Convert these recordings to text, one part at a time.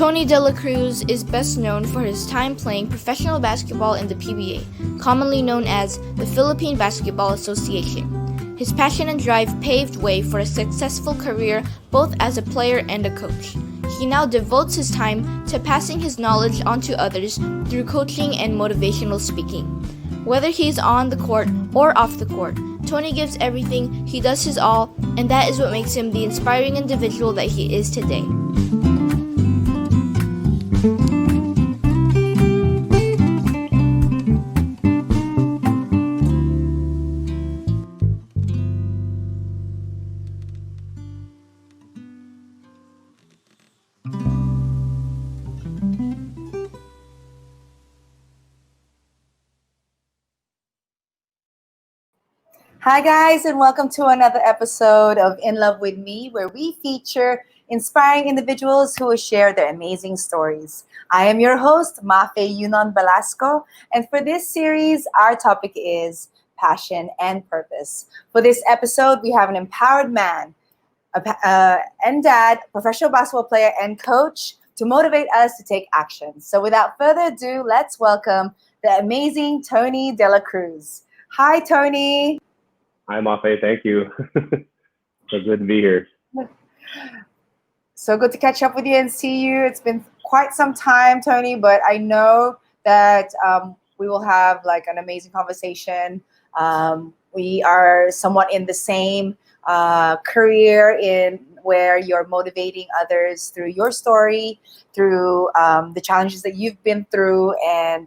Tony Dela Cruz is best known for his time playing professional basketball in the PBA, commonly known as the Philippine Basketball Association. His passion and drive paved way for a successful career both as a player and a coach. He now devotes his time to passing his knowledge on to others through coaching and motivational speaking. Whether he's on the court or off the court, Tony gives everything, he does his all, and that is what makes him the inspiring individual that he is today. Hi guys, and welcome to another episode of In Love With Me, where we feature inspiring individuals who will share their amazing stories. I am your host, Mafae Velasco, and for this series, our topic is passion and purpose. For this episode, we have an empowered man and dad, professional basketball player and coach to motivate us to take action. So without further ado, let's welcome the amazing Tony Dela Cruz. Hi, Tony. Hi, Mafae. Thank you. So good to be here. So good to catch up with you and see you. It's been quite some time, Tony, but I know that we will have like an amazing conversation. We are somewhat in the same career in where you're motivating others through your story, through the challenges that you've been through, and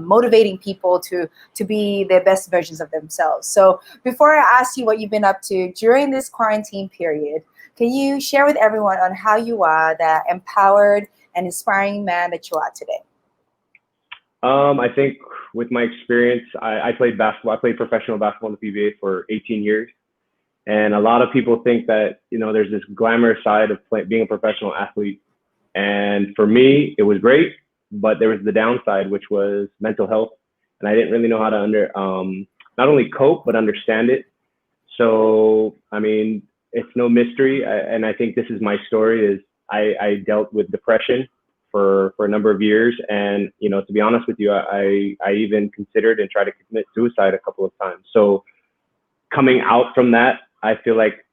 motivating people to be their best versions of themselves. So before I ask you what you've been up to during this quarantine period, can you share with everyone on how you are that empowered and inspiring man that you are today? I think with my experience, I played basketball. I played professional basketball in the PBA for 18 years. And a lot of people think that, there's this glamorous side of being a professional athlete. And for me, it was great, but there was the downside, which was mental health. And I didn't really know how to not only cope, but understand it. So, it's no mystery. And I think this is my story is I dealt with depression for a number of years. And, to be honest with you, I even considered and tried to commit suicide a couple of times. So coming out from that, I feel like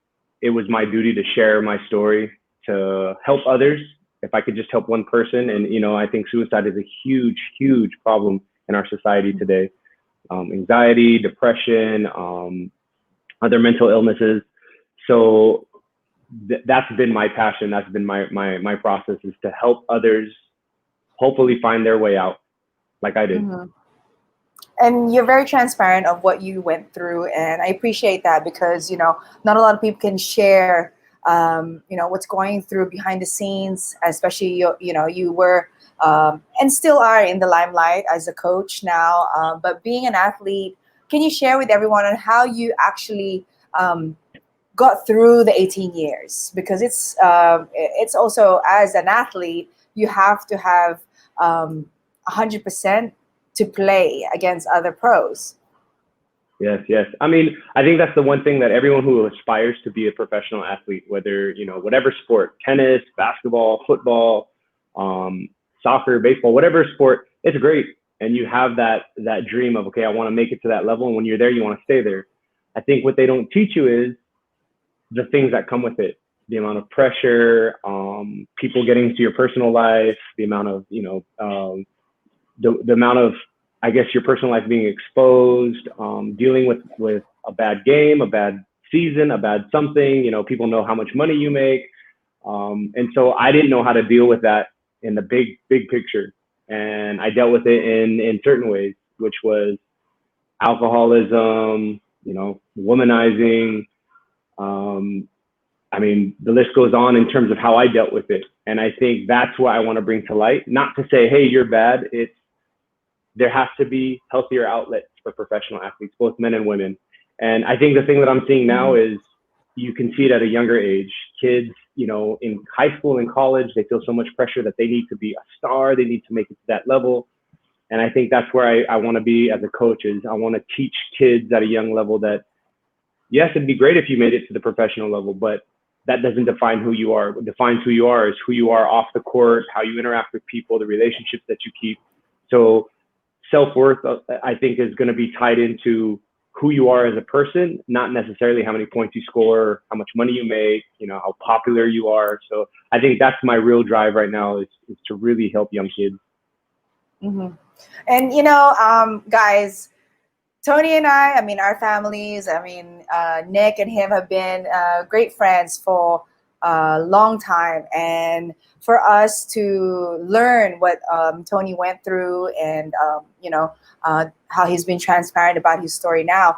it was my duty to share my story, to help others. If I could just help one person. And, I think suicide is a huge, huge problem in our society today. Anxiety, depression, other mental illnesses. So that's been my passion. That's been my process, is to help others hopefully find their way out like I did. Mm-hmm. And you're very transparent of what you went through, and I appreciate that because not a lot of people can share what's going through behind the scenes, especially you were and still are in the limelight as a coach now, but being an athlete, can you share with everyone on how you actually got through the 18 years? Because it's also, as an athlete, you have to have 100% to play against other pros. Yes. I think that's the one thing that everyone who aspires to be a professional athlete, whether, whatever sport, tennis, basketball, football, soccer, baseball, whatever sport, it's great. And you have that dream of, okay, I want to make it to that level. And when you're there, you want to stay there. I think what they don't teach you is the things that come with it, the amount of pressure, people getting into your personal life, the amount of, the amount of, I guess, your personal life being exposed, dealing with a bad game, a bad season, a bad something, people know how much money you make. And so I didn't know how to deal with that in the big picture. And I dealt with it in certain ways, which was alcoholism, womanizing. The list goes on in terms of how I dealt with it. And I think that's what I want to bring to light. Not to say, hey, you're bad. There has to be healthier outlets for professional athletes, both men and women. And I think the thing that I'm seeing now is you can see it at a younger age. Kids, in high school and college, they feel so much pressure that they need to be a star. They need to make it to that level. And I think that's where I want to be as a coach, is I want to teach kids at a young level that, yes, it'd be great if you made it to the professional level, but that doesn't define who you are. What defines who you are is who you are off the court, how you interact with people, the relationships that you keep. So self-worth, I think, is going to be tied into who you are as a person, not necessarily how many points you score, how much money you make, how popular you are. So I think that's my real drive right now is to really help young kids. Mm-hmm. And, guys, Tony and I mean, our families, Nick and him have been great friends for a long time. And for us to learn what Tony went through and, how he's been transparent about his story now,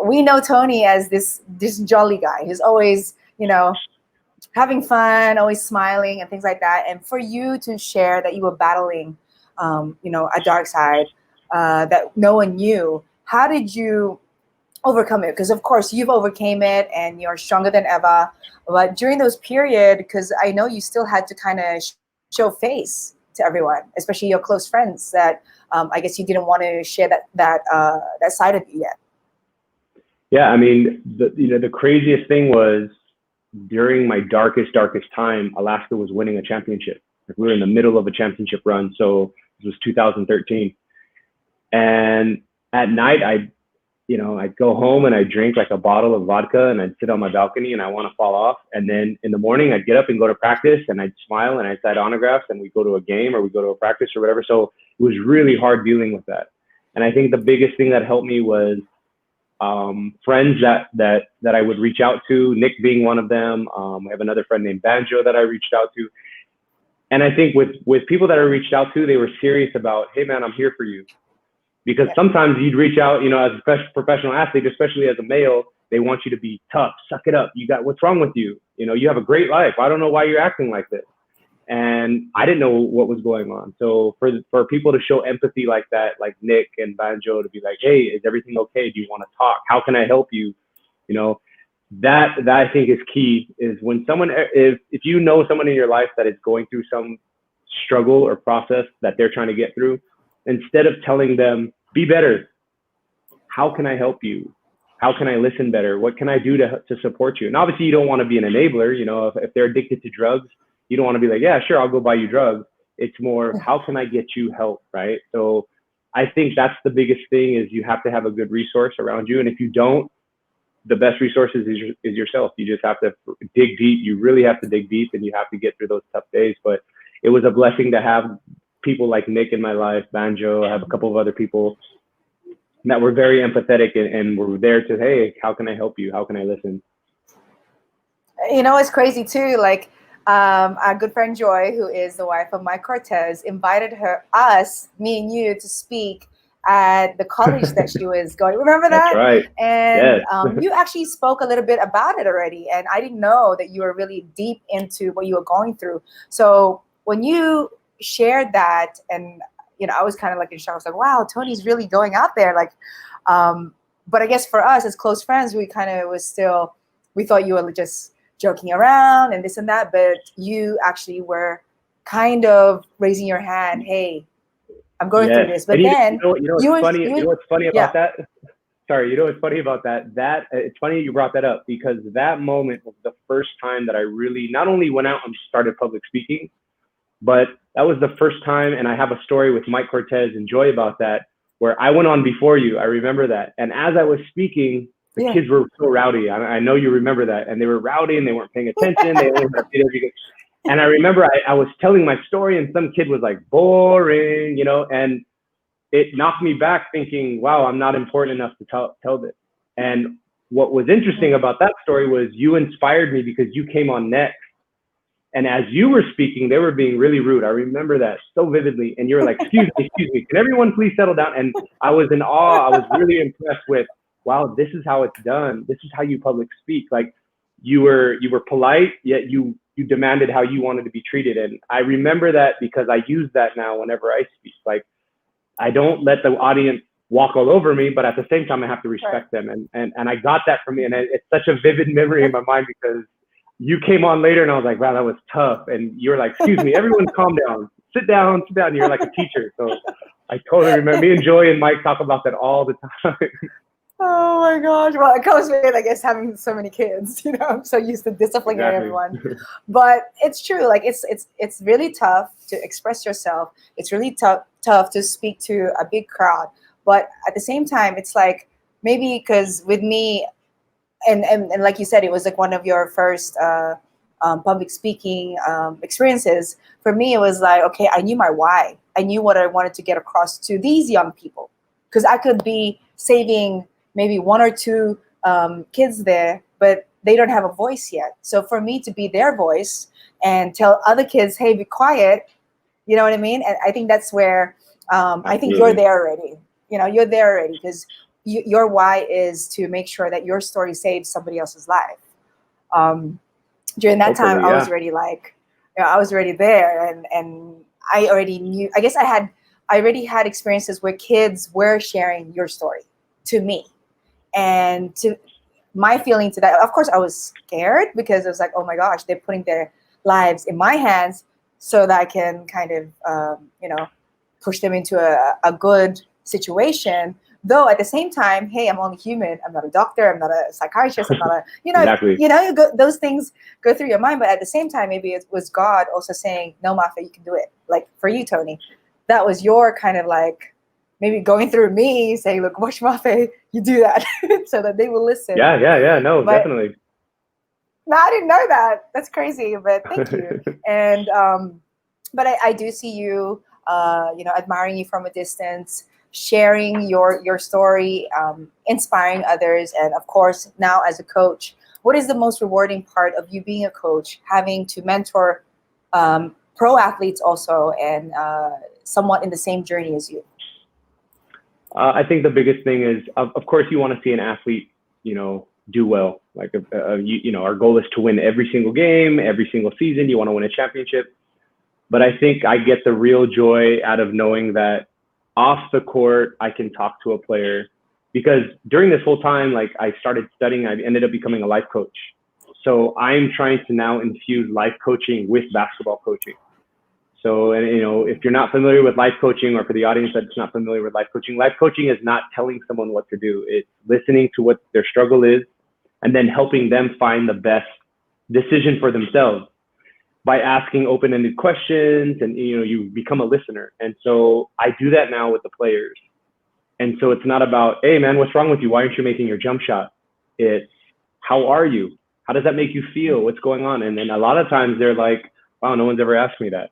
we know Tony as this jolly guy who's always, having fun, always smiling and things like that. And for you to share that you were battling, a dark side, that no one knew. How did you overcome it? Because of course you've overcame it and you're stronger than ever. But during those period, because I know you still had to kind of show face to everyone, especially your close friends, that I guess you didn't want to share that side of you yet. Yeah, I mean, the craziest thing was during my darkest time, Alaska was winning a championship. Like, we were in the middle of a championship run, so it was 2013. And at night, I'd go home and I'd drink like a bottle of vodka and I'd sit on my balcony and I want to fall off. And then in the morning, I'd get up and go to practice and I'd smile and I'd sign autographs and we'd go to a game or we'd go to a practice or whatever. So it was really hard dealing with that. And I think the biggest thing that helped me was friends that I would reach out to, Nick being one of them. I have another friend named Banjo that I reached out to. And I think with people that I reached out to, they were serious about, hey man, I'm here for you. Because sometimes you'd reach out, as a professional athlete, especially as a male, they want you to be tough, suck it up. What's wrong with you? You have a great life. I don't know why you're acting like this. And I didn't know what was going on. So for people to show empathy like that, like Nick and Banjo, to be like, hey, is everything okay? Do you want to talk? How can I help you? That I think is key, is when if you know someone in your life that is going through some struggle or process that they're trying to get through, instead of telling them, be better, how can I help you? How can I listen better? What can I do to support you? And obviously you don't want to be an enabler. If they're addicted to drugs, you don't want to be like, yeah, sure, I'll go buy you drugs. It's more, how can I get you help, right? So I think that's the biggest thing, is you have to have a good resource around you. And if you don't, the best resources is yourself. You just have to dig deep. You really have to dig deep and you have to get through those tough days. But it was a blessing to have people like Nick in my life, Banjo. I have a couple of other people that were very empathetic and were there to, hey, how can I help you? How can I listen? It's crazy too. Like our good friend Joy, who is the wife of Mike Cortez, invited me and you to speak at the college that she was going. Remember that? That's right. And yes. You actually spoke a little bit about it already. And I didn't know that you were really deep into what you were going through. So when you shared that, and I was kind of like in shock. I was like, wow, Tony's really going out there. Like, but I guess for us as close friends, we kind of we thought you were just joking around and this and that, but you actually were kind of raising your hand. Hey, I'm going through this. But then what's funny about that? Sorry, what's funny about that? That it's funny you brought that up, because that moment was the first time that I really not only went out and started public speaking, but that was the first time, and I have a story with Mike Cortez and Joy about that, where I went on before you. I remember that. And as I was speaking, the kids were so rowdy. I know you remember that. And they were rowdy and they weren't paying attention. They only had videos. And I remember I was telling my story and some kid was like, boring, and it knocked me back thinking, wow, I'm not important enough to tell this. And what was interesting about that story was you inspired me, because you came on next. And as you were speaking, they were being really rude. I remember that so vividly. And you were like, excuse me, can everyone please settle down? And I was in awe. I was really impressed with, wow, this is how it's done. This is how you public speak. Like, you were polite, yet you demanded how you wanted to be treated. And I remember that because I use that now whenever I speak. Like, I don't let the audience walk all over me, but at the same time, I have to respect them. And I got that from me. And it's such a vivid memory in my mind, because you came on later and I was like, wow, that was tough. And you were like, excuse me, everyone calm down. Sit down. And you're like a teacher. So I totally remember. Me and Joy and Mike talk about that all the time. Oh my gosh. Well, it comes with, I guess, having so many kids, I'm so used to disciplining Exactly. everyone. But it's true. Like it's really tough to express yourself. It's really tough to speak to a big crowd. But at the same time, it's like maybe because with me, and like you said, it was like one of your first public speaking experiences. For me, it was like, okay, I knew my why. I knew what I wanted to get across to these young people, because I could be saving maybe one or two kids there, but they don't have a voice yet. So for me to be their voice and tell other kids, hey, be quiet, you know what I mean? And I think that's where I think you're Absolutely. there already. You're there already because your why is to make sure that your story saves somebody else's life. Um, During that time, Hopefully, I yeah. was already like, I was already there, and I already knew. I guess I already had experiences where kids were sharing your story to me, and to my feeling to that. Of course, I was scared because it was like, oh my gosh, they're putting their lives in my hands so that I can kind of, push them into a good situation. Though at the same time, hey, I'm only human. I'm not a doctor. I'm not a psychiatrist. I'm not a, Exactly. those things go through your mind. But at the same time, maybe it was God also saying, no, Mafae, you can do it. Like for you, Tony, that was your kind of like maybe going through me saying, look, watch Mafae, you do that so that they will listen. Yeah. No, But definitely. no, I didn't know that. That's crazy, but thank you. And but I do see you, admiring you from a distance, sharing your story, inspiring others, and of course, now as a coach, what is the most rewarding part of you being a coach, having to mentor pro athletes also, and somewhat in the same journey as you? I think the biggest thing is, of course, you want to see an athlete, do well. Like, our goal is to win every single game, every single season. You want to win a championship. But I think I get the real joy out of knowing that off the court, I can talk to a player. Because during this whole time, like, I started studying, I ended up becoming a life coach. So I'm trying to now infuse life coaching with basketball coaching. So, and if you're not familiar with life coaching, or for the audience that's not familiar with life coaching is not telling someone what to do. It's listening to what their struggle is and then helping them find the best decision for themselves by asking open-ended questions, and you become a listener. And so I do that now with the players. And so it's not about, hey man, what's wrong with you? Why aren't you making your jump shot? It's, how are you? How does that make you feel? What's going on? And then a lot of times they're like, wow, no one's ever asked me that.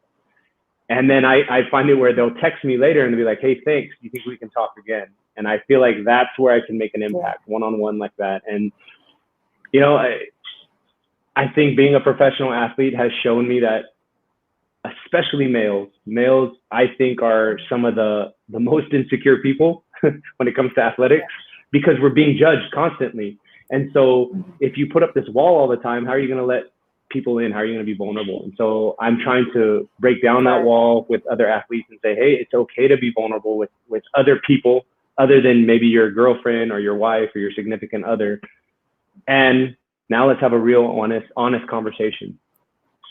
And then I find it where they'll text me later and be like, hey, thanks. Do you think we can talk again? And I feel like that's where I can make an Yeah. impact one-on-one like that. And, I think being a professional athlete has shown me that, especially males, I think are some of the most insecure people when it comes to athletics, because we're being judged constantly. And so if you put up this wall all the time, how are you going to let people in? How are you going to be vulnerable? And so I'm trying to break down that wall with other athletes and say, hey, it's okay to be vulnerable with other people other than maybe your girlfriend or your wife or your significant other. And now let's have a real honest conversation.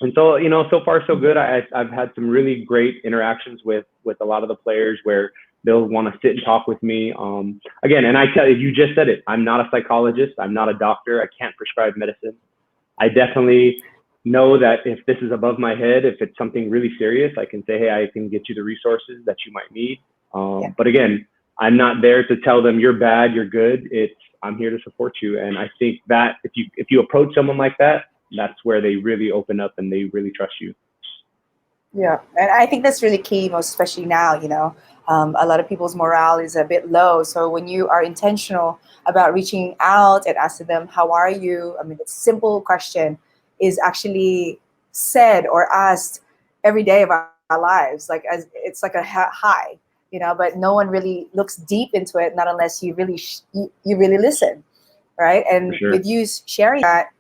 And so, so far so good. I've had some really great interactions with a lot of the players where they'll want to sit and talk with me. Again, and I tell you, you just said it. I'm not a psychologist. I'm not a doctor. I can't prescribe medicine. I definitely know that if this is above my head, if it's something really serious, I can say, hey, I can get you the resources that you might need. But again, I'm not there to tell them you're bad, you're good. I'm here to support you. And I think that if you approach someone like that, that's where they really open up and they really trust you. Yeah, and I think that's really key, most especially now. A lot of people's morale is a bit low. So when you are intentional about reaching out and asking them, "How are you?" I mean, it's a simple question is actually said or asked every day of our lives. Like as it's like a hi, but no one really looks deep into it, not unless you really you really listen, right? And For sure. with you sharing that.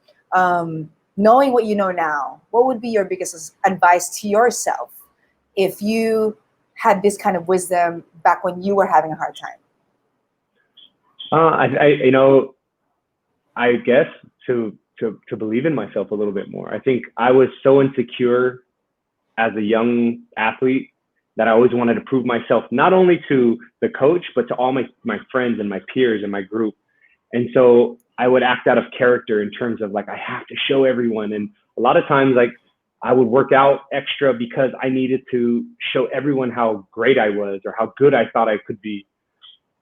Knowing what you know now, what would be your biggest advice to yourself if you had this kind of wisdom back when you were having a hard time? I guess to believe in myself a little bit more. I think I was so insecure as a young athlete that I always wanted to prove myself, not only to the coach, but to all my friends and my peers and my group. And so I would act out of character in terms of like, I have to show everyone. And a lot of times, like, I would work out extra because I needed to show everyone how great I was or how good I thought I could be.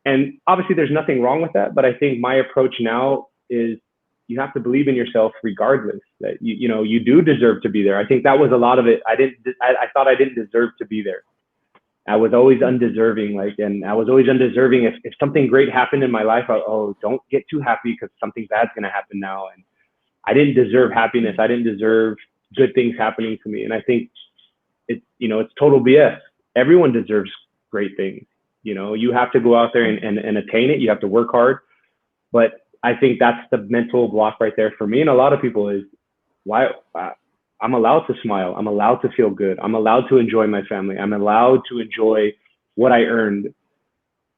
And obviously there's nothing wrong with that, but I think my approach now is you have to believe in yourself regardless, that you do deserve to be there. I think that was a lot of it. I thought I didn't deserve to be there. I was always undeserving, and I was always undeserving. If something great happened in my life, don't get too happy because something bad's going to happen now. And I didn't deserve happiness. I didn't deserve good things happening to me. And I think it's total BS. Everyone deserves great things. You have to go out there and attain it. You have to work hard. But I think that's the mental block right there for me. And a lot of people is why I'm allowed to smile. I'm allowed to feel good. I'm allowed to enjoy my family. I'm allowed to enjoy what I earned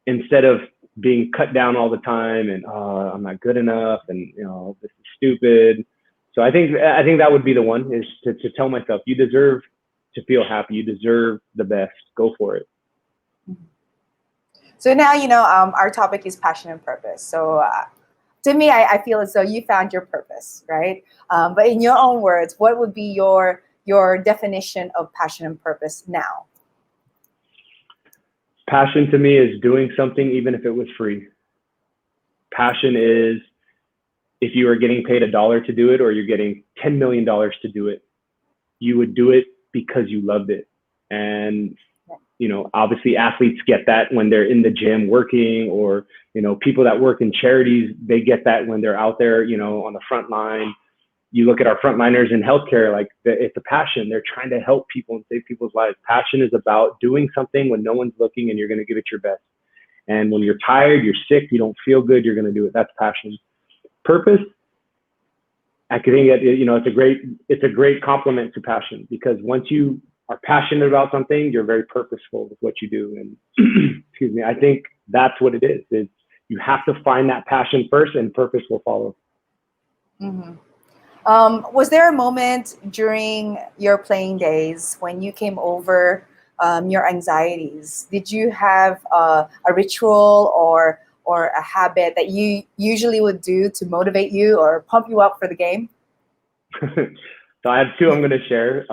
instead of being cut down all the time and I'm not good enough and this is stupid. So I think that would be the one, is to tell myself, you deserve to feel happy. You deserve the best. Go for it. So now, our topic is passion and purpose. So to me, I feel as though you found your purpose, right? But in your own words, what would be your definition of passion and purpose now? Passion to me is doing something even if it was free. Passion is if you are getting paid $1 to do it or you're getting $10 million to do it, you would do it because you loved it. And obviously athletes get that when they're in the gym working, or, people that work in charities, they get that when they're out there, on the front line. You look at our frontliners in healthcare, it's a passion. They're trying to help people and save people's lives. Passion is about doing something when no one's looking and you're going to give it your best. And when you're tired, you're sick, you don't feel good, you're going to do it. That's passion. Purpose, I think it's a great compliment to passion, because once you are passionate about something, you're very purposeful with what you do. And excuse me, I think that's what it is you have to find that passion first and purpose will follow. Mm-hmm. Was there a moment during your playing days when you came over your anxieties? Did you have a ritual or a habit that you usually would do to motivate you or pump you up for the game? So I have two I'm going to share.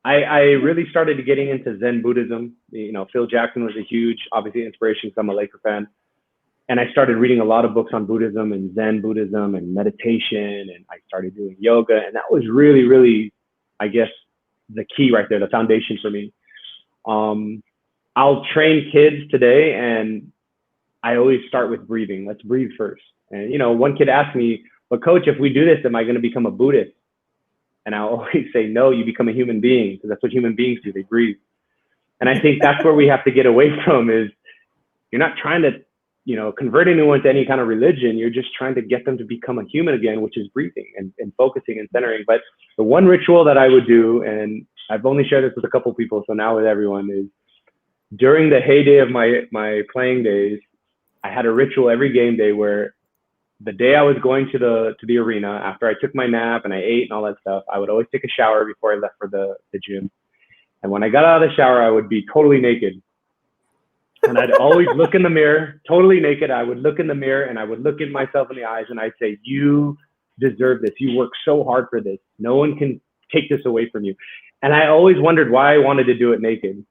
I really started getting into Zen Buddhism. Phil Jackson was a huge, obviously, inspiration because I'm a Laker fan. And I started reading a lot of books on Buddhism and Zen Buddhism and meditation. And I started doing yoga. And that was really, really, I guess, the key right there, the foundation for me. I'll train kids today, and I always start with breathing. Let's breathe first. And, one kid asked me, but coach, if we do this, am I going to become a Buddhist? And I always say, no, you become a human being, because that's what human beings do. They breathe. And I think that's where we have to get away from, is you're not trying to, convert anyone to any kind of religion. You're just trying to get them to become a human again, which is breathing and focusing and centering. But the one ritual that I would do, and I've only shared this with a couple of people, so now with everyone, is during the heyday of my playing days, I had a ritual every game day where the day I was going to the arena, after I took my nap and I ate and all that stuff, I would always take a shower before I left for the gym. And when I got out of the shower, I would be totally naked. And I'd always look in the mirror, totally naked. I would look in the mirror and I would look at myself in the eyes and I'd say, you deserve this. You work so hard for this. No one can take this away from you. And I always wondered why I wanted to do it naked.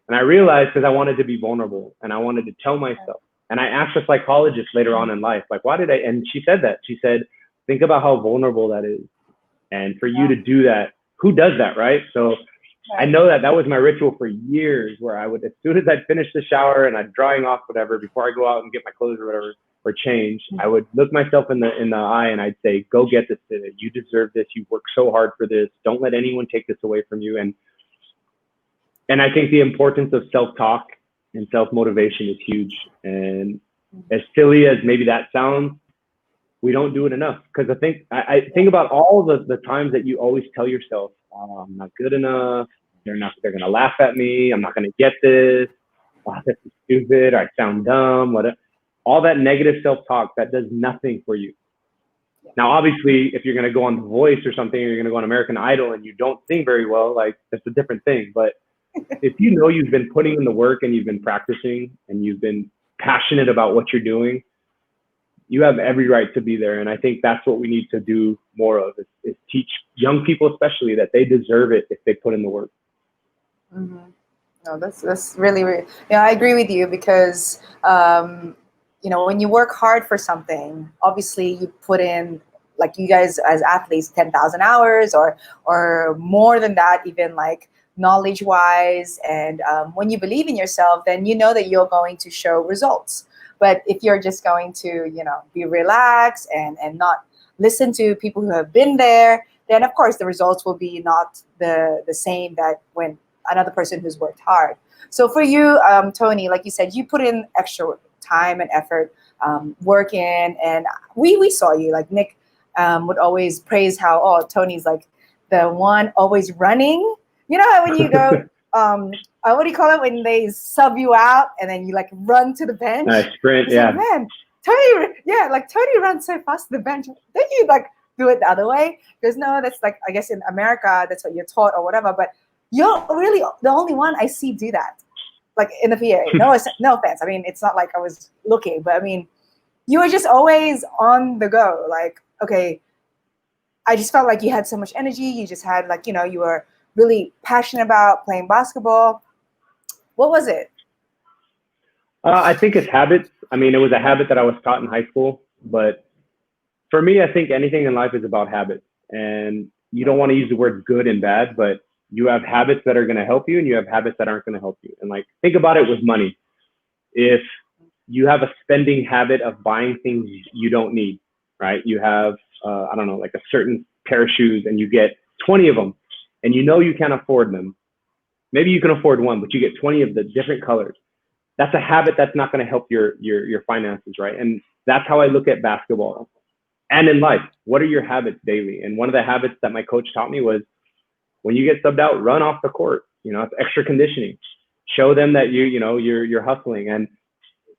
And I realized because I wanted to be vulnerable and I wanted to tell myself. And I asked a psychologist later on in life, why did I? And she said that. She said, think about how vulnerable that is. And for you to do that, who does that, right? So I know that was my ritual for years, where I would, as soon as I'd finish the shower and I'd drying off whatever, before I go out and get my clothes or whatever, or change, I would look myself in the eye and I'd say, go get this today. You deserve this. You work so hard for this. Don't let anyone take this away from you. And I think the importance of self-talk and self-motivation is huge. And as silly as maybe that sounds, we don't do it enough. Because I think about all the times that you always tell yourself, I'm not good enough. They're going to laugh at me. I'm not going to get this. Oh, this is stupid. Or I sound dumb. All that negative self-talk, that does nothing for you. Now, obviously, if you're going to go on The Voice or something, or you're going to go on American Idol and you don't sing very well, that's a different thing. But if you know you've been putting in the work and you've been practicing and you've been passionate about what you're doing, you have every right to be there. And I think that's what we need to do more of is teach young people, especially, that they deserve it if they put in the work. Mm-hmm. No, that's really, really, I agree with you because, when you work hard for something, obviously you put in, like you guys as athletes, 10,000 hours or more than that, even like knowledge wise. And when you believe in yourself, then you know that you're going to show results. But if you're just going to, be relaxed and not listen to people who have been there, then of course the results will be not the same that when another person who's worked hard. So for you, Tony, like you said, you put in extra time and effort working, and we saw you. Like Nick would always praise how, Tony's like the one always running. You know how when you go, what do you call it when they sub you out and then you like run to the bench? Sprint, it's yeah. Like, man, Tony runs so fast to the bench. Don't you like do it the other way? Because no, that's like, I guess in America, that's what you're taught or whatever. But you're really the only one I see do that, like in the PA. No offense. I mean, it's not like I was looking, but I mean, you were just always on the go. Like, okay, I just felt like you had so much energy. You just had like, you were really passionate about playing basketball. What was it? I think it's habits. I mean, it was a habit that I was taught in high school, but for me, I think anything in life is about habits. And you don't want to use the word good and bad, but you have habits that are going to help you and you have habits that aren't going to help you. And like, think about it with money. If you have a spending habit of buying things you don't need, right? You have, I don't know, like a certain pair of shoes and you get 20 of them and you can't afford them. Maybe you can afford one, but you get 20 of the different colors. That's a habit that's not going to help your finances, right? And that's how I look at basketball and in life. What are your habits daily? And one of the habits that my coach taught me was, when you get subbed out, run off the court. It's extra conditioning. Show them that you're hustling, and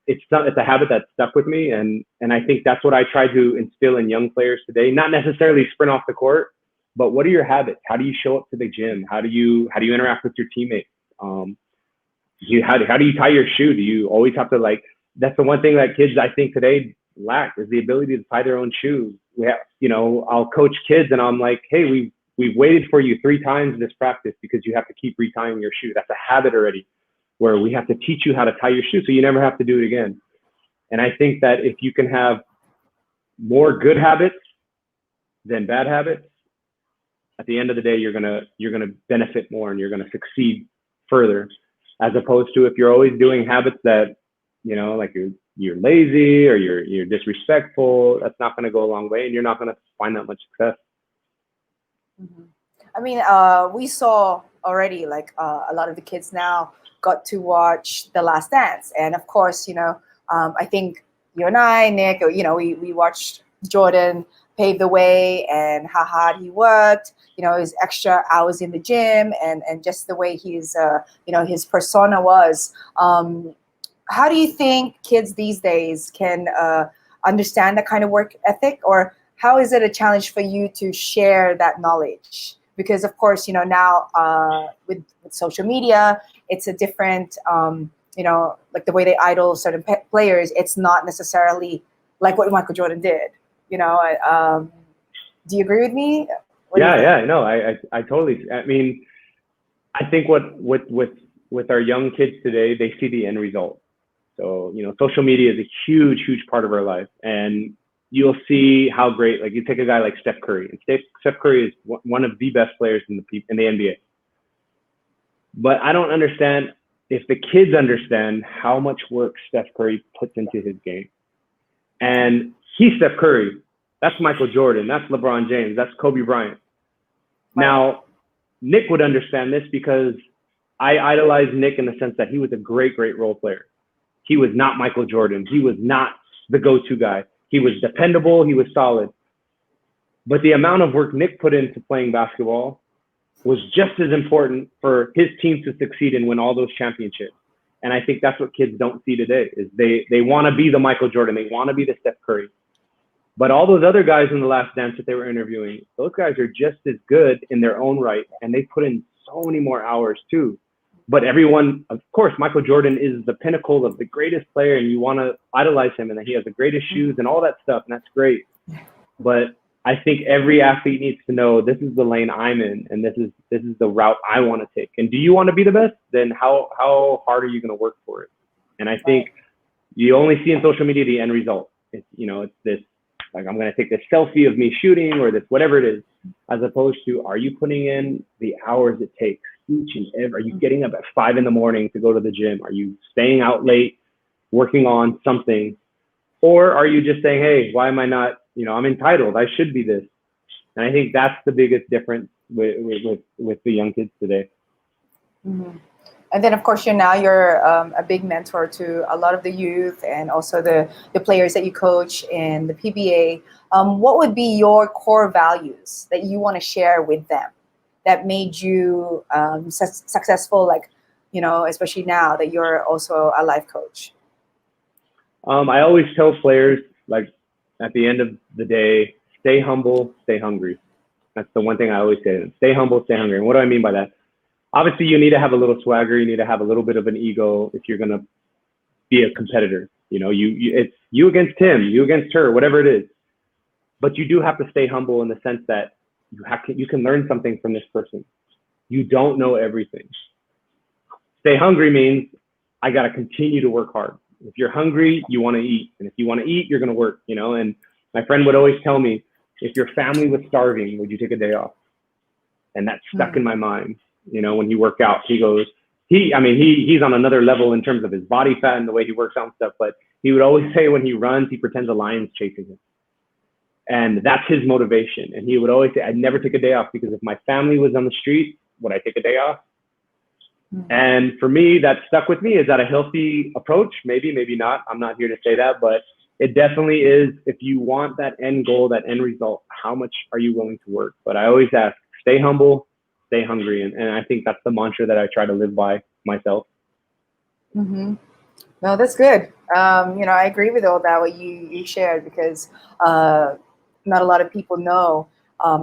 it's a habit that stuck with me. And I think that's what I try to instill in young players today. Not necessarily sprint off the court, but what are your habits? How do you show up to the gym? How do you interact with your teammates? How do you tie your shoe? Do you always have to that's the one thing that kids I think today lack, is the ability to tie their own shoes. We have, I'll coach kids and I'm like, hey, we've waited for you 3 times this practice because you have to keep retying your shoe. That's a habit already, where we have to teach you how to tie your shoe so you never have to do it again. And I think that if you can have more good habits than bad habits, at the end of the day, you're gonna benefit more and you're gonna succeed further, as opposed to if you're always doing habits that, like you're lazy or you're disrespectful. That's not gonna go a long way, and you're not gonna find that much success. Mm-hmm. I mean, we saw already like a lot of the kids now got to watch The Last Dance, and of course, I think you and I, Nick, we watched Jordan pave the way and how hard he worked. His extra hours in the gym and just the way he's his persona was. How do you think kids these days can understand that kind of work ethic, or how is it a challenge for you to share that knowledge? Because of course, now with social media, it's a different, like the way they idol certain players. It's not necessarily like what Michael Jordan did. Do you agree with me? No, I totally. I mean, I think with our young kids today, they see the end result. So social media is a huge part of our life, and you'll see how great. Like you take a guy like Steph Curry, and Steph Curry is one of the best players in the NBA. But I don't understand if the kids understand how much work Steph Curry puts into his game. And he's Steph Curry. That's Michael Jordan. That's LeBron James. That's Kobe Bryant. Now, Nick would understand this because I idolize Nick in the sense that he was a great role player. He was not Michael Jordan. He was not the go-to guy. He was dependable. He was solid. But the amount of work Nick put into playing basketball was just as important for his team to succeed and win all those championships. And I think that's what kids don't see today, is they want to be the Michael Jordan. They want to be the Steph Curry. But all those other guys in The Last Dance that they were interviewing, those guys are just as good in their own right. And they put in so many more hours too. But everyone, of course, Michael Jordan is the pinnacle of the greatest player, and you want to idolize him, and that he has the greatest shoes and all that stuff, and that's great. But I think every athlete needs to know, this is the lane I'm in, and this is the route I want to take. And do you want to be the best? Then how hard are you going to work for it? And I think you only see in social media the end result. It's, it's this, like, I'm going to take this selfie of me shooting, or this whatever it is, as opposed to, are you putting in the hours it takes each and every? Are you getting up at 5 a.m. to go to the gym? Are you staying out late working on something? Or are you just saying, hey, why am I not, I'm entitled, I should be this? And I think that's the biggest difference with the young kids today. Mm-hmm. And then, of course, you're a big mentor to a lot of the youth, and also the players that you coach in the PBA. What would be your core values that you want to share with them that made you successful, like, especially now that you're also a life coach? I always tell players, like, at the end of the day, stay humble, stay hungry. That's the one thing I always say. Stay humble, stay hungry. And what do I mean by that? Obviously, you need to have a little swagger. You need to have a little bit of an ego if you're going to be a competitor. It's you against him, you against her, whatever it is. But you do have to stay humble in the sense that you can learn something from this person. You don't know everything. Stay hungry means I got to continue to work hard. If you're hungry, you want to eat. And if you want to eat, you're going to work, And my friend would always tell me, if your family was starving, would you take a day off? And that stuck in my mind. When he worked out, he goes, he's on another level in terms of his body fat and the way he works out and stuff. But he would always say when he runs, he pretends a lion's chasing him. And that's his motivation. And he would always say, I'd never take a day off, because if my family was on the street, would I take a day off? And for me, that stuck with me. Is that a healthy approach? Maybe, maybe not. I'm not here to say that, but it definitely is. If you want that end goal, that end result, how much are you willing to work? But I always ask, stay humble, stay hungry. And I think that's the mantra that I try to live by myself. Mm-hmm. No, that's good. I agree with all that, what you shared, because not a lot of people know,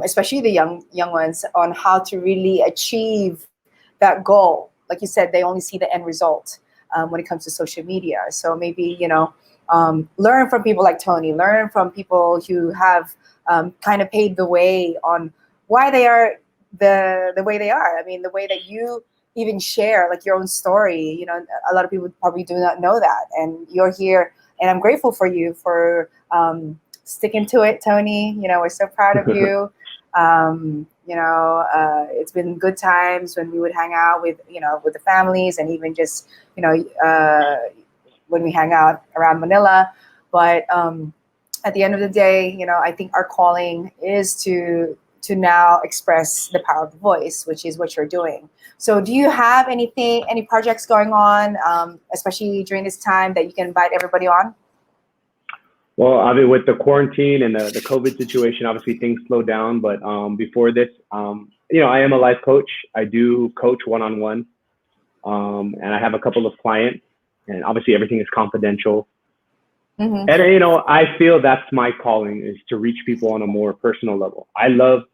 especially the young ones, on how to really achieve that goal. Like you said, they only see the end result when it comes to social media. So maybe, learn from people like Tony, learn from people who have kind of paved the way on why they are the way they are. I mean, the way that you even share, like, your own story, a lot of people probably do not know that. And you're here, and I'm grateful for you for sticking to it, Tony. We're so proud of you. It's been good times when we would hang out with the families, and even just, when we hang out around Manila. But at the end of the day, I think our calling is to now express the power of the voice, which is what you're doing. So do you have any projects going on, especially during this time, that you can invite everybody on? Well, I mean, with the quarantine and the COVID situation, obviously things slowed down. But before this, I am a life coach. I do coach one-on-one, and I have a couple of clients. And obviously everything is confidential. Mm-hmm. And I feel that's my calling, is to reach people on a more personal level. I love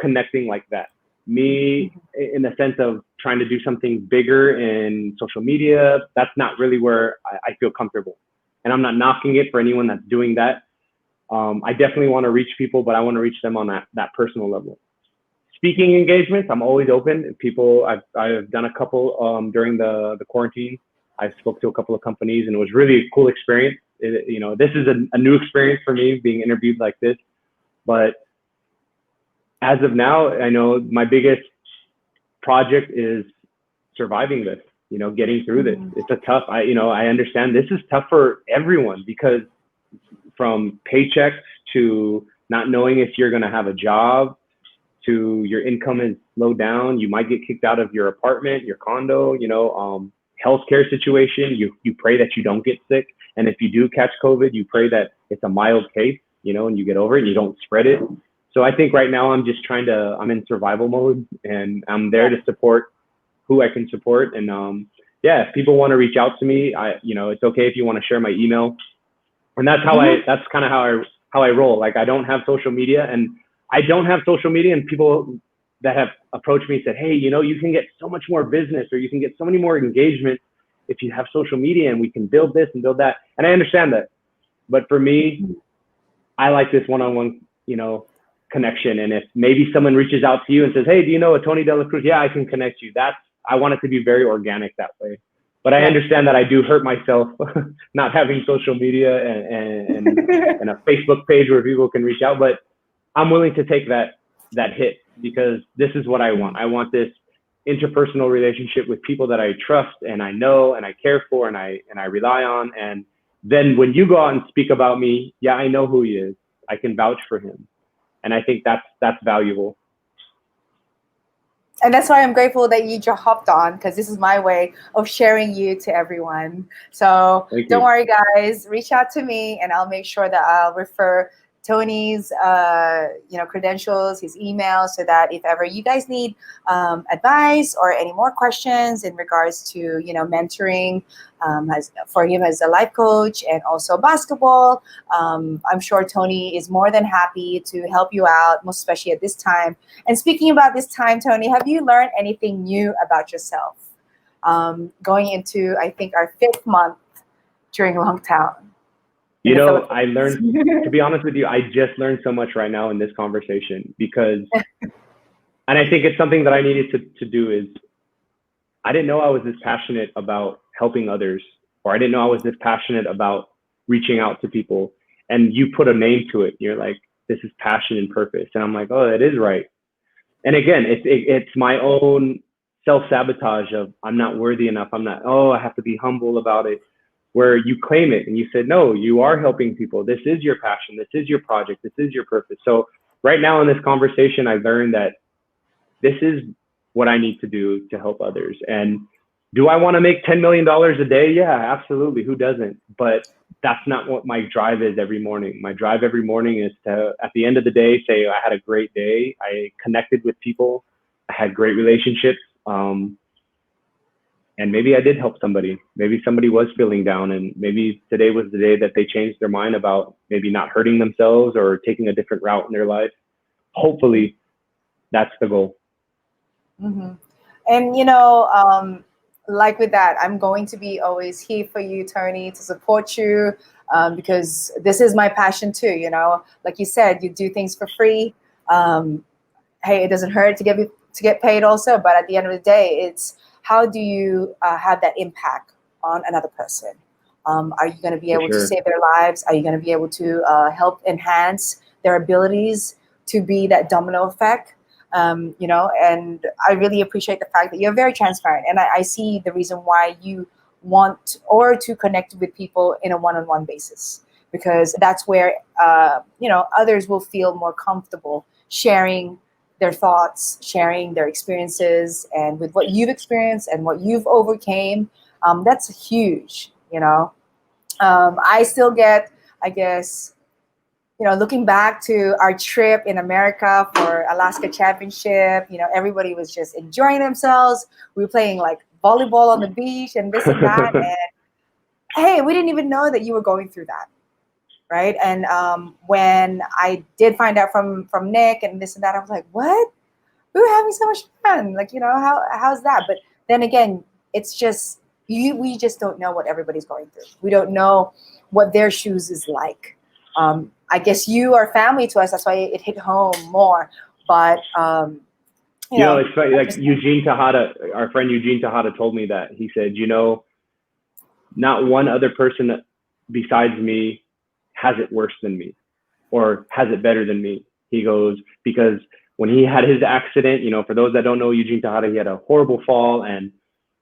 connecting like that. Me, in the sense of trying to do something bigger in social media, that's not really where I feel comfortable. And I'm not knocking it for anyone that's doing that. I definitely want to reach people, but I want to reach them on that personal level. Speaking engagements, I'm always open. People, I've done a couple during the quarantine. I spoke to a couple of companies, and it was really a cool experience. This is a new experience for me, being interviewed like this. But as of now, I know my biggest project is surviving this. Getting through this. It's a tough. I understand this is tough for everyone, because from paychecks to not knowing if you're going to have a job, to your income is low down. You might get kicked out of your apartment, your condo. Healthcare situation. You pray that you don't get sick, and if you do catch COVID, you pray that it's a mild case. And you get over it and you don't spread it. So I think right now I'm just I'm in survival mode, and I'm there to support who I can support. And if people want to reach out to me, it's okay if you want to share my email. And that's how that's kind of how I roll. Like, I don't have social media, and people that have approached me and said, hey, you know, you can get so much more business, or you can get so many more engagement if you have social media, and we can build this and build that. And I understand that. But for me, I like this one-on-one, you know, connection. And if maybe someone reaches out to you and says, hey, do you know a Tony Dela Cruz? Yeah, I can connect you. I want it to be very organic that way. But I understand that I do hurt myself not having social media and a Facebook page where people can reach out. But I'm willing to take that hit, because this is what I want. I want this interpersonal relationship with people that I trust and I know and I care for and I rely on. And then when you go out and speak about me, yeah, I know who he is. I can vouch for him. And I think that's valuable. And that's why I'm grateful that you just hopped on, because this is my way of sharing you to everyone. So don't worry, guys. Reach out to me, and I'll make sure that I'll refer Tony's credentials, his email, so that if ever you guys need advice or any more questions in regards to mentoring for him as a life coach and also basketball, I'm sure Tony is more than happy to help you out, most especially at this time. And speaking about this time, Tony, have you learned anything new about yourself going into, I think, our 5th month during Longtown? You know, I learned, to be honest with you, I just learned so much right now in this conversation, because, and I think it's something that I needed to do, is I didn't know I was this passionate about helping others, or I didn't know I was this passionate about reaching out to people. And you put a name to it. You're like, this is passion and purpose. And I'm like, oh, that is right. And again, it's my own self-sabotage of I'm not worthy enough. I have to be humble about it. Where you claim it and you said, no, you are helping people. This is your passion. This is your project. This is your purpose. So right now in this conversation, I learned that this is what I need to do to help others. And do I want to make $10 million a day? Yeah, absolutely. Who doesn't? But that's not what my drive is every morning. My drive every morning is to, at the end of the day, say I had a great day. I connected with people. I had great relationships. And maybe I did help somebody. Maybe somebody was feeling down, and maybe today was the day that they changed their mind about maybe not hurting themselves or taking a different route in their life. Hopefully, that's the goal. Mm-hmm. And, like with that, I'm going to be always here for you, Tony, to support you, because this is my passion too. Like you said, you do things for free. Hey, it doesn't hurt to get paid also, but at the end of the day, it's how do you have that impact on another person? Are you going to be able to save their lives? Are you going to be able to help enhance their abilities to be that domino effect? And I really appreciate the fact that you're very transparent. And I see the reason why you want or to connect with people in a one-on-one basis, because that's where, others will feel more comfortable sharing their thoughts, sharing their experiences, and with what you've experienced and what you've overcame. That's huge, I still get, I guess, looking back to our trip in America for Alaska Championship, everybody was just enjoying themselves. We were playing like volleyball on the beach and this and that. And hey, we didn't even know that you were going through that. Right. And when I did find out from Nick and this and that, I was like, what? We were having so much fun. Like, how's that? But then again, it's just, we just don't know what everybody's going through. We don't know what their shoes is like. I guess you are family to us. That's why it hit home more. But, it's funny. Like Eugene Tejada, our friend Eugene Tejada told me that. He said, not one other person besides me has it worse than me or has it better than me. He goes, because when he had his accident, for those that don't know Eugene Tejada, he had a horrible fall, and,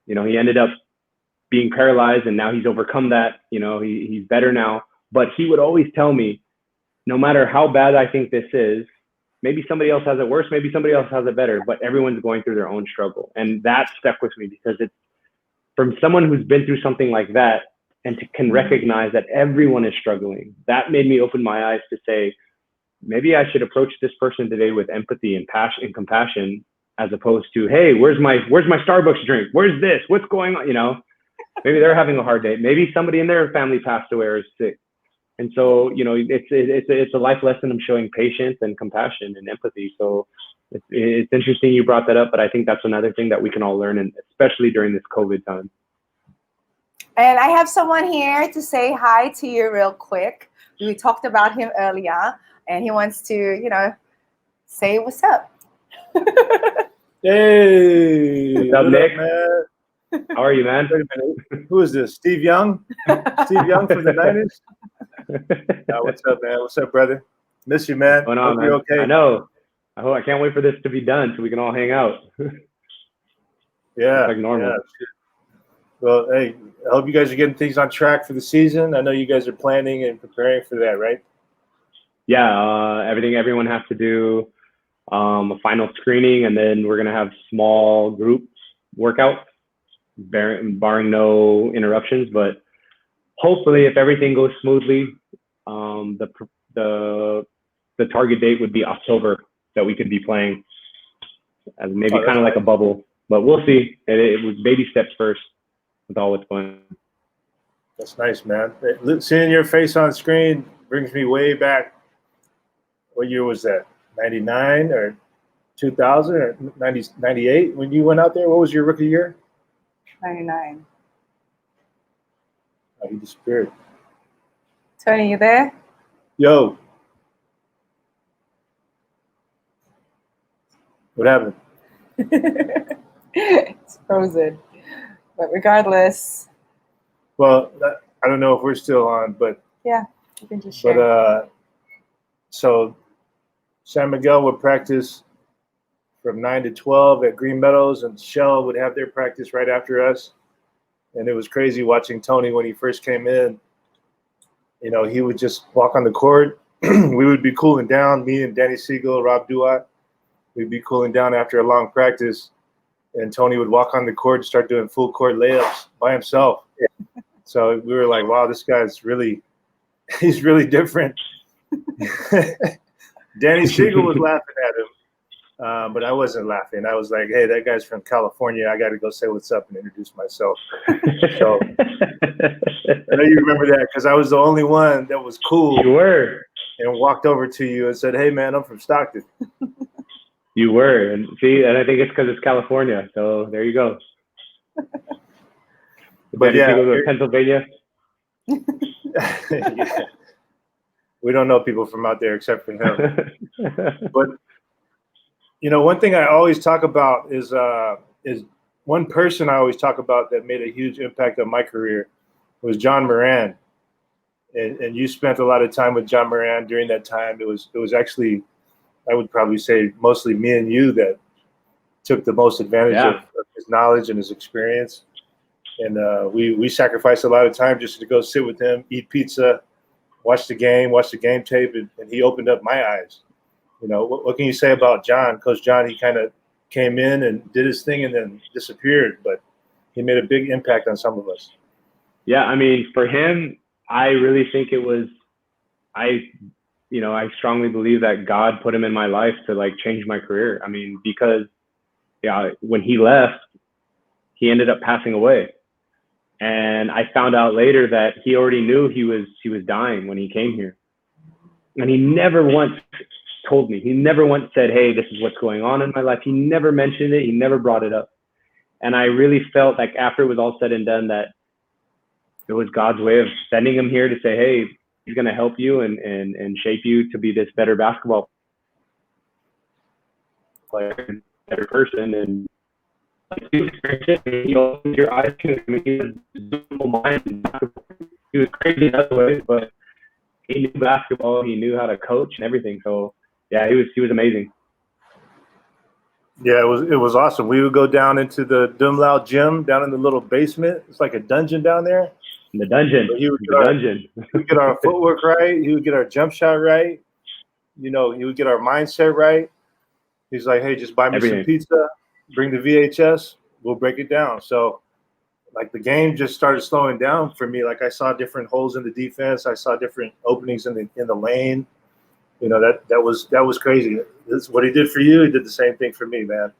he ended up being paralyzed, and now he's overcome that. He's better now. But he would always tell me, no matter how bad I think this is, maybe somebody else has it worse, maybe somebody else has it better, but everyone's going through their own struggle. And that stuck with me, because it's from someone who's been through something like that, and can recognize that everyone is struggling. That made me open my eyes to say, maybe I should approach this person today with empathy and passion and compassion, as opposed to, hey, where's my Starbucks drink? Where's this? What's going on? Maybe they're having a hard day. Maybe somebody in their family passed away or is sick. And so, it's a life lesson of showing patience and compassion and empathy. So it's interesting you brought that up, but I think that's another thing that we can all learn, and especially during this COVID time. And I have someone here to say hi to you real quick. We talked about him earlier, and he wants to, say what's up. Hey, What's up, Nick? man? How are you, man? Wait a minute. Who is this? Steve Young? Steve Young from the Niners? What's up, man? What's up, brother? Miss you, man. What's going on, Hope man? you're okay. I know. I can't wait for this to be done so we can all hang out. Yeah. It's like normal. Yeah. Well, hey, I hope you guys are getting things on track for the season. I know you guys are planning and preparing for that, right? Yeah, everyone has to do a final screening, and then we're going to have small group workouts, barring no interruptions. But hopefully, if everything goes smoothly, the target date would be October that we could be playing, as maybe kind of like a bubble. But we'll see. It was baby steps first with all what's going on. That's nice, man. Seeing your face on screen brings me way back. What year was that? 99 or 2000 or 98 when you went out there? What was your rookie year? 99. Oh, he disappeared. Tony, you there? Yo. What happened? It's frozen. But regardless. Well, I don't know if we're still on, but yeah, you can just share. But so San Miguel would practice from 9 to 12 at Green Meadows, and Shell would have their practice right after us. And it was crazy watching Tony when he first came in. He would just walk on the court. We would be cooling down, me and Danny Siegel, Rob Duat. We'd be cooling down after a long practice, and Tony would walk on the court and start doing full court layups by himself. So we were like, wow, this guy's he's really different. Danny Siegel was laughing at him, but I wasn't laughing. I was like, hey, that guy's from California. I got to go say what's up and introduce myself. So I know you remember that because I was the only one that was cool. You were. And walked over to you and said, hey, man, I'm from Stockton. You were. And I think it's because it's California. So there you go. But yeah, you go to Pennsylvania. Yeah. We don't know people from out there except for him. But one thing I always talk about is one person I always talk about that made a huge impact on my career was John Moran. And you spent a lot of time with John Moran during that time. It was actually, I would probably say, mostly me and you that took the most advantage of his knowledge and his experience. And we sacrificed a lot of time just to go sit with him, eat pizza, watch the game tape, and he opened up my eyes. What can you say about John? Coach John, he kind of came in and did his thing and then disappeared, but he made a big impact on some of us. Yeah, I mean, for him, I really think it was, I strongly believe that God put him in my life to change my career. I mean, because when he left, he ended up passing away. And I found out later that he already knew he was dying when he came here. And he never once told me, he never once said, hey, this is what's going on in my life. He never mentioned it. He never brought it up. And I really felt like after it was all said and done that it was God's way of sending him here to say, hey, he's going to help you and shape you to be this better basketball player, better person. And he opened your eyes to him. He was a simple mind. He was crazy in other ways, but he knew basketball. He knew how to coach and everything. So yeah, he was amazing. Yeah, it was awesome. We would go down into the Dumlau gym down in the little basement. It's like a dungeon down there. In the dungeon. He would get our footwork right. He would get our jump shot right. He would get our mindset right. He's like, hey, just buy me some pizza, bring the VHS, we'll break it down. So the game just started slowing down for me. I saw different holes in the defense. I saw different openings in the lane. That was crazy. That's what he did for you. He did the same thing for me, man.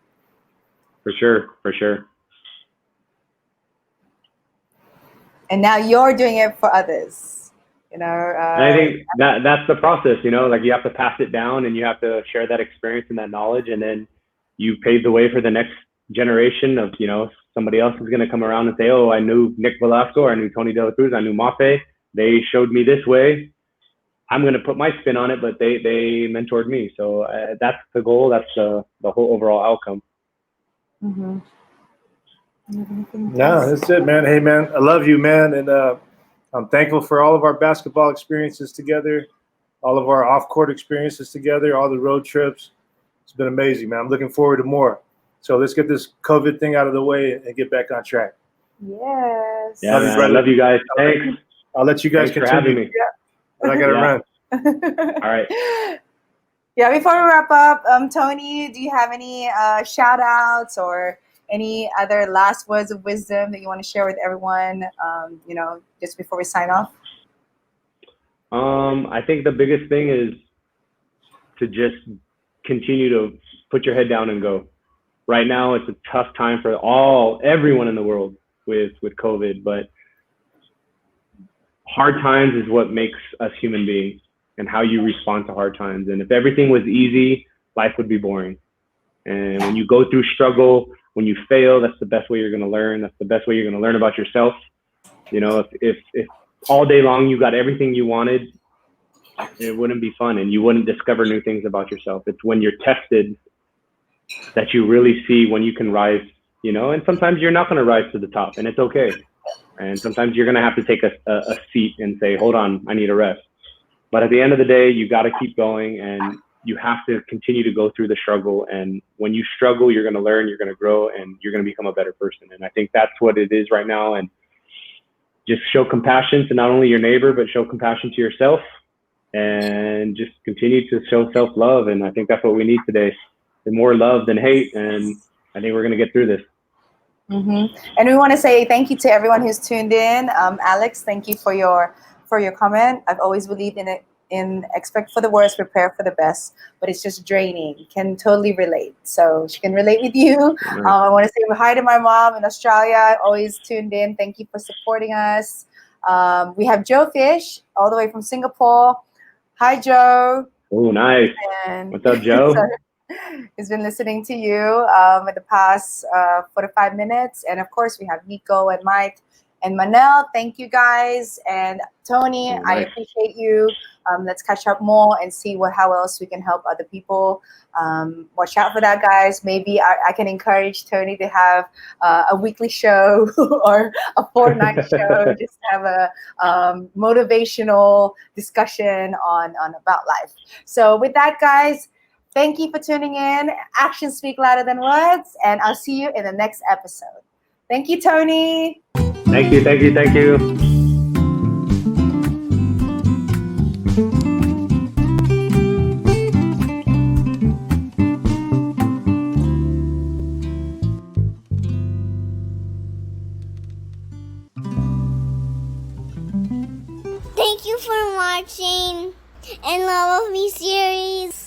For sure. And now you're doing it for others. you know. And I think that's the process, you know, like you have to pass it down and you have to share that experience and that knowledge. And then you pave the way for the next generation of, you know, somebody else is going to come around and say, oh, I knew Nick Velasco, or I knew Tony Dela Cruz, I knew Mafae. They showed me this way. I'm going to put my spin on it, but they mentored me. So that's the goal. That's the whole overall outcome. Mm-hmm. No, that's it, man. Hey, man, I love you, man. And I'm thankful for all of our basketball experiences together, all of our off-court experiences together, all the road trips. It's been amazing, man. I'm looking forward to more. So let's get this COVID thing out of the way and get back on track. Yes. Yeah, man, I love you guys. Thanks. I'll let you guys Thanks continue. for having me. But I got to run. All right. Yeah, before we wrap up, Tony, do you have any shout outs or any other last words of wisdom that you want to share with everyone, you know, just before we sign off? I think the biggest thing is to just continue to put your head down and go. Right now, it's a tough time for everyone in the world with COVID, but hard times is what makes us human beings and how you respond to hard times. And if everything was easy, life would be boring. And when you go through struggle, when you fail, that's the best way you're going to learn. That's the best way you're going to learn about yourself. You know, if all day long you got everything you wanted, it wouldn't be fun and you wouldn't discover new things about yourself. It's when you're tested that you really see when you can rise, you know, and sometimes you're not going to rise to the top, and it's okay. And sometimes you're going to have to take a seat and say, hold on, I need a rest. But at the end of the day, you got to keep going, and you have to continue to go through the struggle. And when you struggle, you're going to learn, you're going to grow, and you're going to become a better person. And I think that's what it is right now. And just show compassion to not only your neighbor, but show compassion to yourself, and just continue to show self-love. And I think that's what we need today. More love than hate. And I think we're going to get through this. Mm-hmm. And we want to say thank you to everyone who's tuned in. Alex, thank you for your comment. I've always believed in it. In expect for the worst, prepare for the best, but it's just draining. Can totally relate. So she can relate with you. I want to say hi to my mom in Australia, always tuned in. Thank you for supporting us. We have Joe Fish all the way from Singapore. Hi, Joe. Oh, nice. And what's up, Joe? He's been listening to you in the past 45 minutes. And of course, we have Nico and Mike and Manel. Thank you, guys. And Tony, nice. I appreciate you. Let's catch up more and see how else we can help other people. Watch out for that, guys. Maybe I can encourage Tony to have a weekly show or a fortnight show, just to have a motivational discussion on about life. So with that, guys, thank you for tuning in. Actions speak louder than words, and I'll see you in the next episode. Thank you, Tony. Thank you. Thank you for watching and Love of Me series.